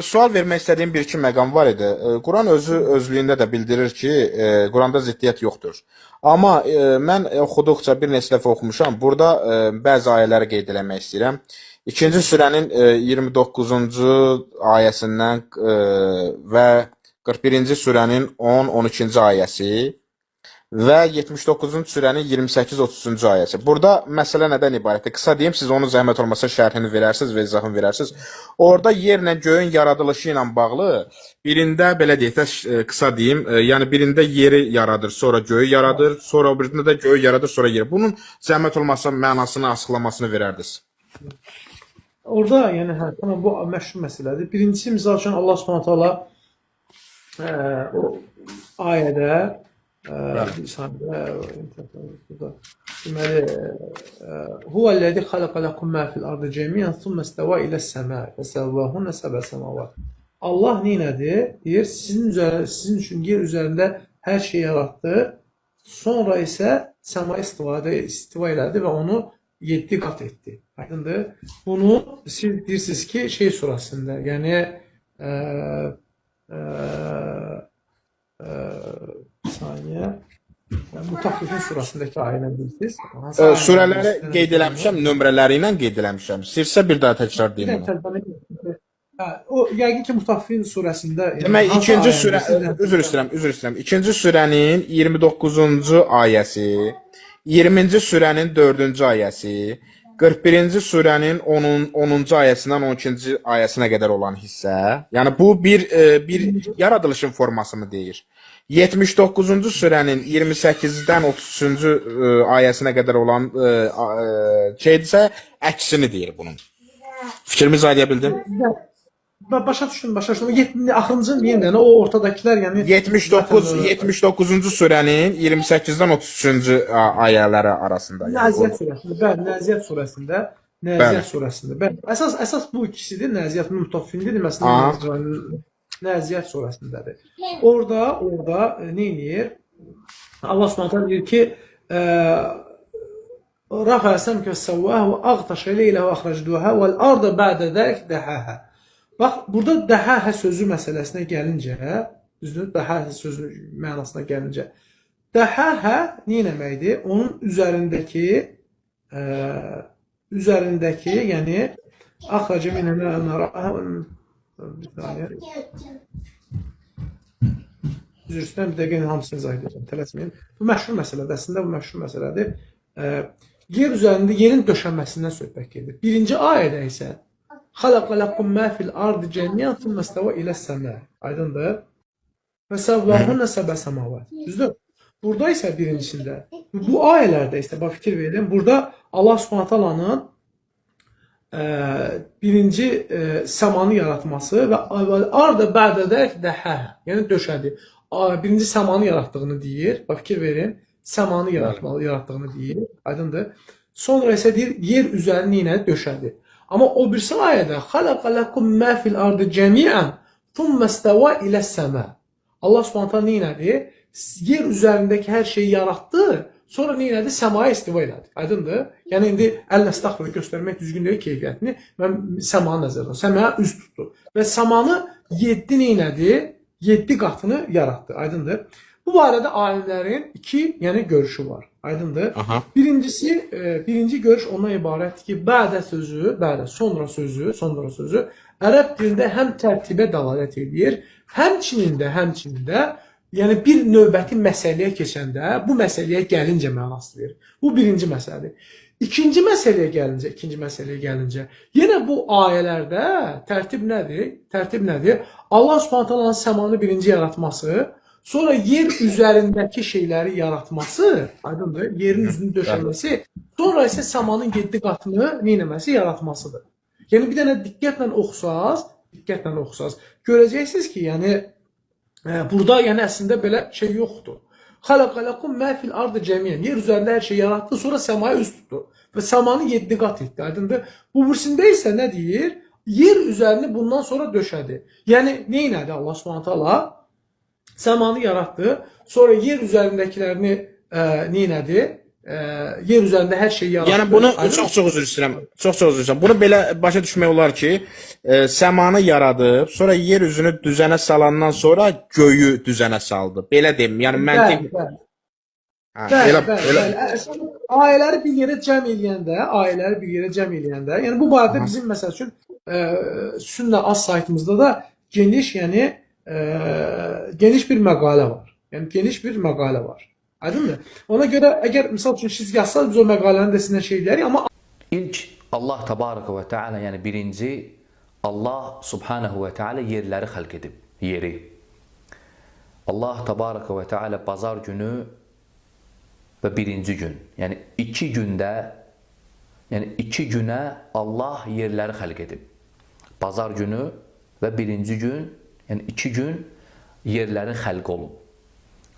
sual vermək istədiyim bir-iki məqam var idi. Quran özlüyündə də bildirir ki, Quranda ziddiyyət yoxdur. Amma mən oxuduqca bir neçə dəfə oxumuşam. Burada bəzi ayələri qeyd eləmək istəyirəm. İkinci surənin 29-cu ayəsindən və 41-ci surənin 10-12-ci ayəsi və 79-cu surənin 28-30-cu ayəsi. Burada məsələ nədən ibarətdir? Qısa deyim, siz onu zəhmət olmasa şərhini verərsiniz və izahını verərsiniz. Orada yerlə göyün yaradılışı ilə bağlı birində belə deyək də qısa deyim, yəni birində yeri yaradır, sonra göyü yaradır, sonra birində də göyü yaradır, sonra yeri. Bunun zəhmət olmasa mənasını, açıqlamasını verərdiniz. Orada yəni tamam bu məşhur məsələdir. Birincisi misal üçün Allah Subhanahu taala o ayədə deməli huvəl-ləzi xalaqa lakum ma fil ardı cemiyan thumma istava iləs-səma fəsəvvahunna səbə səmavat. Allah neynədir? Deyir, sizin üçün yer üzərində hər şey yaratdı. Sonra isə səmaya istiva elədi və onu 7 qat etdi. Aydındır? Bunu siz deyirsiniz ki, şey surasında, yəni saniyə Mutaffifin surasındakı ayəni bilirsiniz. Surələri qeyd eləmişəm, nömrələri ilə qeyd eləmişəm. İstəyirsə bir daha təkrar deyim onu. O yəqin ki Mutaffifin surəsində. Demək ikinci surə, üzr istəyirəm. İkinci surənin 29-cu ayəsi, 20-ci surənin 4-cü ayəsi, 41-ci surənin 10-cu ayəsindən 12-ci ayəsinə qədər olan hissə. Yəni bu bir yaradılışın formasını deyir. 79-cu surənin 28-dən 33-cü ayəsinə qədər olan şeydirsə, əksini deyir bunun. Fikrimi izah edə bildim? Başa düşdüm. Axırıncı yenə o ortadakılar yəni 79-cu surənin 28-dən 33-cü ayələri arasında. Nəziyyət surəsində. Bəli. Əsas bu ikisidir. Nəziyyət Mutaffindir. Məsələn, Nəziyyət surəsindədir. Orada nə edir? Allah Subhanahu deyir ki, Rafa səmkə səvvəhu və ağtaşə leylə və axrəcduhə vəl-arda bədə dəlik dəhəhə. Bax, burada dəhəhə sözü məsələsinə gəlincə, düzdür, dəhəhə sözü mənasına gəlincə, dəhəhə nə deməkdir? Onun üzərindəki, yəni axrəcə minənə üzr istəyirəm, bir dəqiqə hamısını izah edəcəm, tələsməyin. Bu məşhur məsələdir, əslində bu məşhur məsələdir. Yer üzərində yerin döşənməsindən söhbət gedir. Birinci ayədə isə xalaqa lakum ma fil ardı cemiyan thumma istava iləs-səma. Aydındır? Fəsəvvahunna səbə səmavat. Düzdür? Burada isə birincisində, bu ayələrdə isə bax fikir verin, burada Allah Subhanahu taalanın birinci səmanı yaratması və arda bədə dəhə, yəni döşədi. Birinci səmanı yaratdığını deyir. Bax fikir verin, səmanı yaratdığını deyir. Aydındır? Sonra isə deyir, yer üzərini yenə döşədi. Amma o birisi ayədə xalaqa lakum ma fil ardı cemiyan thumma istava iləs-səma. Allah Subhanahu nə etdi? Yer üzərindəki hər şeyi yaratdı. Sonra nə etdi? Səmaya istiva elədi. Aydındır? Yəni indi əllə staxla göstərmək düzgün deyil keyfiyyətini. Mən səmanı nəzərdə tuturam. Səmaya üz tutdu. Və səmanı 7 nə etdi? 7 qatını yaratdı. Aydındır? Bu barədə alimlərin 2 yəni görüşü var. Aydındır? Birinci görüş ondan ibarətdir ki, bədə sözü, sonra sözü ərəb dilində həm tərtibə dəlalət edir, həmçinin də yəni bir növbəti məsələyə keçəndə bu məsələyə gəlincə mənası verir. Bu birinci məsələdir. İkinci məsələyə gəlincə, yenə bu ayələrdə tərtib nədir? Allah Subhanahu taalanın səmanı birinci yaratması, sonra yer üzərindəki şeyləri yaratması, aydındır, yerin üzünü döşəməsi, sonra isə səmanın 7 qatını neynəməsi, yaratmasıdır. Yəni bir dənə diqqətlə oxusaz, görəcəksiniz ki, yəni burada yəni əslində belə şey yoxdur. Xalaqa lakum ma fil ardı cemiyan. Yer üzərində hər şey yaratdı, sonra səmaya üz tutdu və səmanı 7 qat etdi. Aydındır? Bu birisində isə nə deyir? Yer üzərini bundan sonra döşədi. Yəni nə etdi Allah Subhanahu taala? Səmanı yaratdı, sonra yer üzərindəkilərini nə etdi? yer üzərində hər şeyi yaratdı. Yəni bunu Aydın? çox üzr istəyirəm. Çox üzr istəyirəm. Bunu belə başa düşmək olar ki, səmanı yaradıb, sonra yer üzünü düzənə salandan sonra göyü düzənə saldı. Belə deyim. Yəni məntiq Bəli, bəli. hə, Bəli, elə bəli, elə bəli. Ayələri bir yerə cəm eləyəndə, yəni bu barədə bizim məsəl üçün Sünnə Az saytımızda da geniş bir məqalə var. Yəni geniş bir məqalə var. Aydındır? Ona görə əgər misal üçün siz yazsanız biz o məqaləni də sizinlə şey edərik, amma İlk Allah Tebaraka ve Teala, yəni birinci Allah Subhanahu ve Teala yerləri xəlq edib, yeri. Allah Tebaraka ve Teala bazar günü və birinci gün, yəni iki günə Allah yerləri xəlq edib. Bazar günü və birinci gün, yəni 2 gün yerlərin xəlq olub.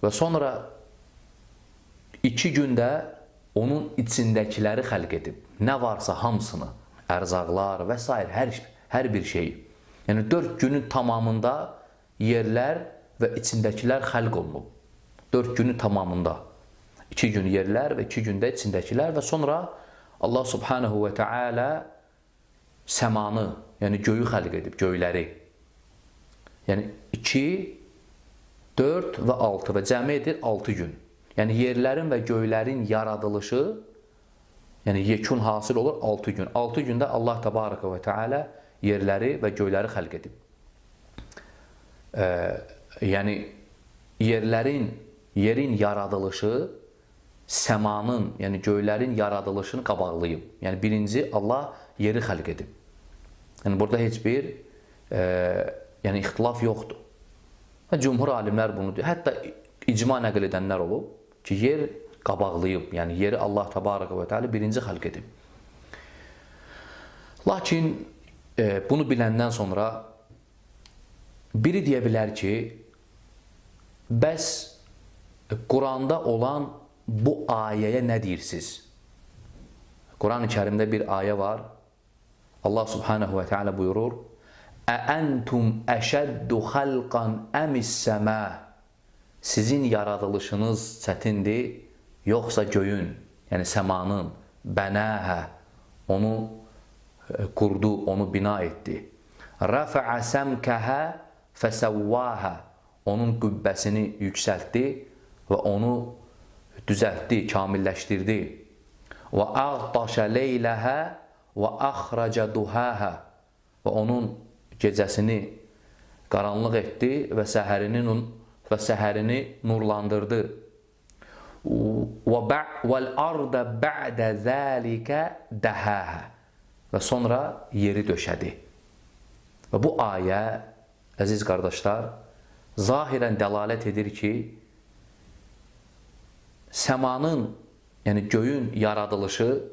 Və sonra 2 gündə onun içindəkiləri xəlq edib. Nə varsa hamısını, ərzaqlar və s. hər bir şey. Yəni 4 günün tamamında yerlər və içindəkilər xəlq olunub. 4 günün tamamında. 2 gün yerlər və 2 gündə içindəkilər və sonra Allah Subhanahu ve Teala səmanı, yəni göyü xəlq edib, göyləri. Yəni 2, 4 və 6 və cəmi edir 6 gün. Yəni yerlərin və göylərin yaradılışı, yəni yekun hasil olur 6 gün. 6 gündə Allah Tebaraka ve Teala yerləri və göyləri xəlq edib. Yəni yerin yaradılışı səmanın, yəni göylərin yaradılışını qabaqlayıb. Yəni birinci Allah yeri xəlq edib. Yəni burada heç bir yəni ixtilaf yoxdur. Və cümhur alimlər bunu deyir. Hətta icma nəql edənlər olub ki, yer qabaqlayıb. Yəni yeri Allah Tebaraka ve Teala birinci xəlq edib. Lakin bunu biləndən sonra biri deyə bilər ki, bəs Quranda olan bu ayəyə nə deyirsiniz? Quran-ı Kərimdə bir ayə var. Allah Subhanahu ve Teala buyurur: "Əəntum əşəddu xalqan əmis-səmə?" Sizin yaradılışınız çətindir, yoxsa göyün, yəni səmanın, bənəhə, onu qurdu, onu bina etdi. Rəfəə səmkəhə fəsəvvəhə, onun qübbəsini yüksəltdi və onu düzəltdi, kamilləşdirdi. Və əğdaşə leyləhə və əxrəcə duhəhə, və onun gecəsini qaranlıq etdi və səhərini nurlandırdı. وَالْأَرْضَ بَعْدَ ذَٰلِكَ دَهَاهَا, və sonra yeri döşədi. Və bu ayə, əziz qardaşlar, zahirən dəlalət edir ki, səmanın, yəni göyün yaradılışı,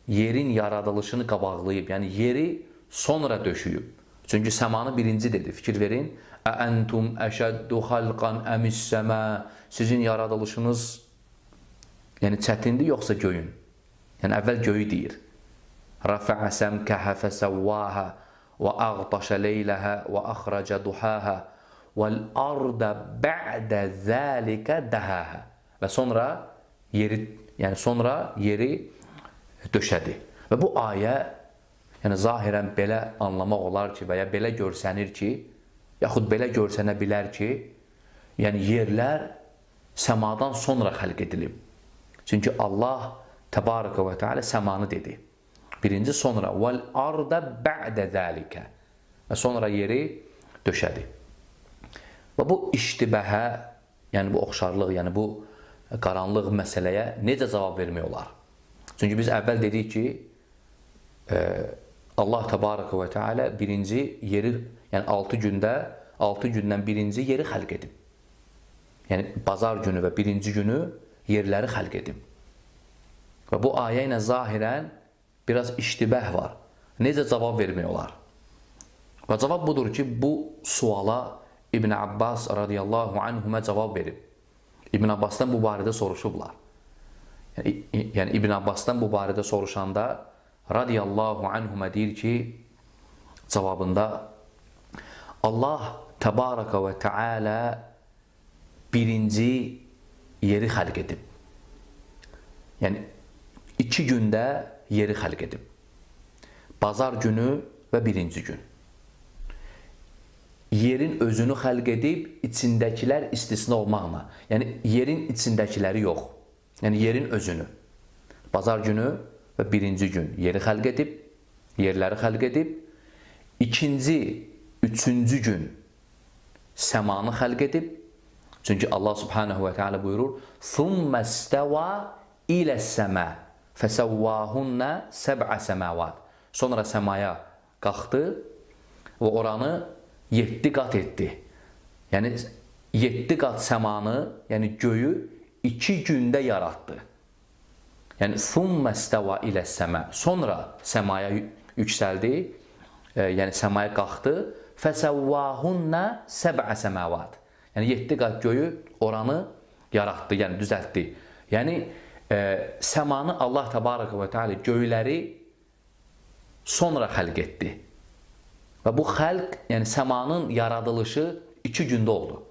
yerin yaradılışını qabaqlayıb, yəni yeri sonra döşüyüb. Çünki səmanı birinci dedi, fikir verin. Əəntum əşəddu xalqan əmis-səmə, sizin yaradılışınız yəni çətindir, yoxsa göyün? Yəni əvvəl göyü deyir. Rəfəə səmkəhə fəsəvvəhə və əğdaşə leyləhə və əxrəcə duhəhə vəl-ardə bə'də zəlikə dəhəhə, və sonra yeri döşədi. Və bu ayə, yəni zahirən belə anlamaq olar ki, və ya belə görsənir ki, yaxud belə görsənə bilər ki, yəni yerlər səmadan sonra xəlq edilib. Çünki Allah Təbaraka və Teala səmanı dedi. Birinci sonra vəl-ardə bə'də zəlikə, və sonra yeri döşədi. Və bu iştibəhə, yəni bu oxşarlıq, yəni bu qaranlıq məsələyə necə cavab vermək olar? Çünki biz əvvəl dedik ki, Allah Təbaraka və Teala birinci yeri, yəni 6 gündən birinci yeri xəlq edib. Yəni bazar günü və birinci günü yerləri xəlq edib. Və bu ayə ilə zahirən biraz iştibəh var. Necə cavab vermək olar? Və cavab budur ki, bu suala İbn Abbas radiyallahu anhümə cavab verib. İbn Abbasdan bu barədə soruşublar. Yəni İbn Abbasdan bu barədə soruşanda radiyallahu anhümə deyir ki, cavabında Allah Təbaraka və Teala birinci yeri xəlq edib. Yəni 2 gündə yeri xəlq edib. Bazar günü və birinci gün. Yerin özünü xəlq edib, içindəkilər istisna olmaqla. Yəni, yerin içindəkiləri yox. Yəni, yerin özünü. Bazar günü və birinci gün yeri xəlq edib, yerləri xəlq edib. İkinci, üçüncü gün səmanı xəlq edib. Çünki Allah subhanahu wa ta'ala buyurur, ثُمَّ اسْتَوَى إِلَى السَّمَا فَسَوَّاهُنَّ سَبْعَ سَمَاوَاتٍ. Sonra səmaya qalxdı və oranı 7 qat etdi. Yəni 7 qat səmanı, yəni göyü 2 gündə yaratdı. Yəni ثُمَّ اسْتَوَى إِلَى السَّمَا. Sonra səmaya yüksəldi, yəni səmaya qalxdı. فَسَوَّاهُنَّ سَبْعَ سَمَاوَاتٍ. Yəni 7 qat göyü oranı yaratdı, yəni düzəltdi. Yəni səmanı Allah təbaraka və teala göyləri sonra xəlq etdi. Və bu xəlq, yəni səmanın yaradılışı 2 gündə oldu.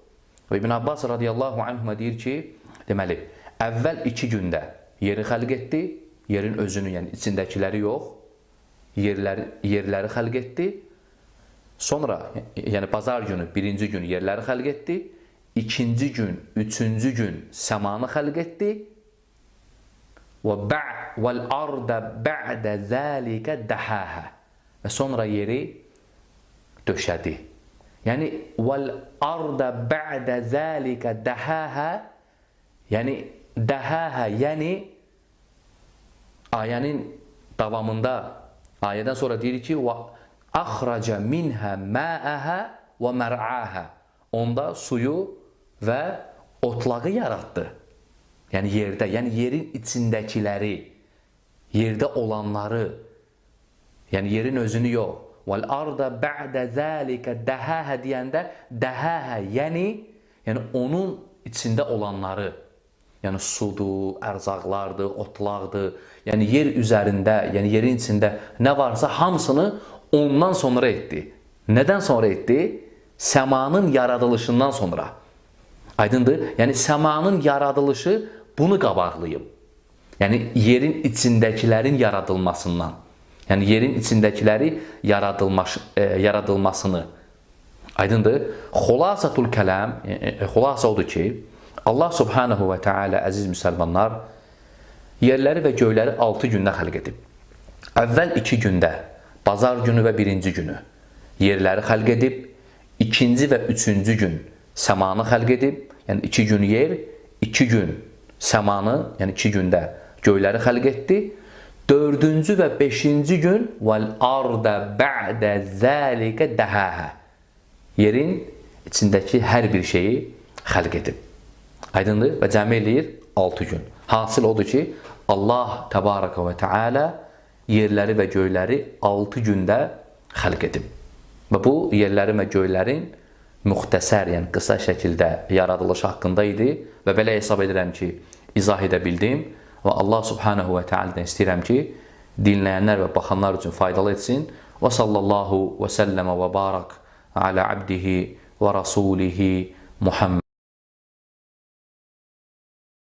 Və İbn Abbas radiyallahu anhuma deyir ki, deməli, əvvəl 2 gündə yeri xəlq etdi, yerin özünü, yəni içindəkiləri yox, yerləri xəlq etdi. Sonra, yəni bazar günü, birinci gün yerləri xəlq etdi. İkinci gün, üçüncü gün səmanı xəlq etdi. وَالْأَرْضَ بَعْدَ ذَٰلِكَ دَحَاهَا. Və sonra yeri döşədi. Yəni, وَالْأَرْضَ بَعْدَ ذَٰلِكَ دَحَاهَا. Yəni, dəhəhə, yəni ayənin davamında, ayədən sonra deyir ki, وَأَخْرَجَ مِنْهَا مَاءَهَا وَمَرْعَاهَا. Onda suyu və otlağı yaratdı. Yəni yerdə, yəni yerin içindəkiləri, yerdə olanları, yəni yerin özünü yox. وَالْأَرْضَ بَعْدَ ذَٰلِكَ دَحَاهَا deyəndə, dəhəhə, yəni onun içində olanları, yəni sudur, ərzaqlardır, otlaqdır, yəni yer üzərində, yəni yerin içində nə varsa hamısını ondan sonra etdi. Nədən sonra etdi? Səmanın yaradılışından sonra. Aydındır? Yəni səmanın yaradılışı bunu qabaqlayıb. Yəni yerin içindəkilərin yaradılmasından. Yəni yerin içindəkiləri yaradılmasını. Aydındır? Xulasatul kəlam, xulasa odur ki, Allah subhanahu və teala, əziz müsəlmanlar, yerləri və göyləri 6 gündə xəlq edib. Əvvəl 2 gündə, bazar günü və birinci günü yerləri xəlq edib. İkinci və üçüncü gün səmanı xəlq edib. Yəni 2 gün yer, 2 gün səmanı, yəni 2 gündə göyləri xəlq etdi. 4-cü və 5-ci gün وَالْأَرْضَ بَعْدَ ذَٰلِكَ دَحَاهَا. Yerin içindəki hər bir şeyi xəlq edib. Aydındır? Və cəmi eləyir 6 gün. Hasil odur ki, Allah təbaraka və teala yerləri və göyləri 6 gündə xəlq edib. Və bu yerlərin və göylərin müxtəsər, yəni qısa şəkildə yaradılışı haqqında idi və belə hesab edirəm ki, izah edə bildim və Allah subhanahu və teala'dan istəyirəm ki, dinləyənlər və baxanlar üçün faydalı etsin. Və sallallahu və səlləmə və barak alə abdihi və rasulihi Muhammed.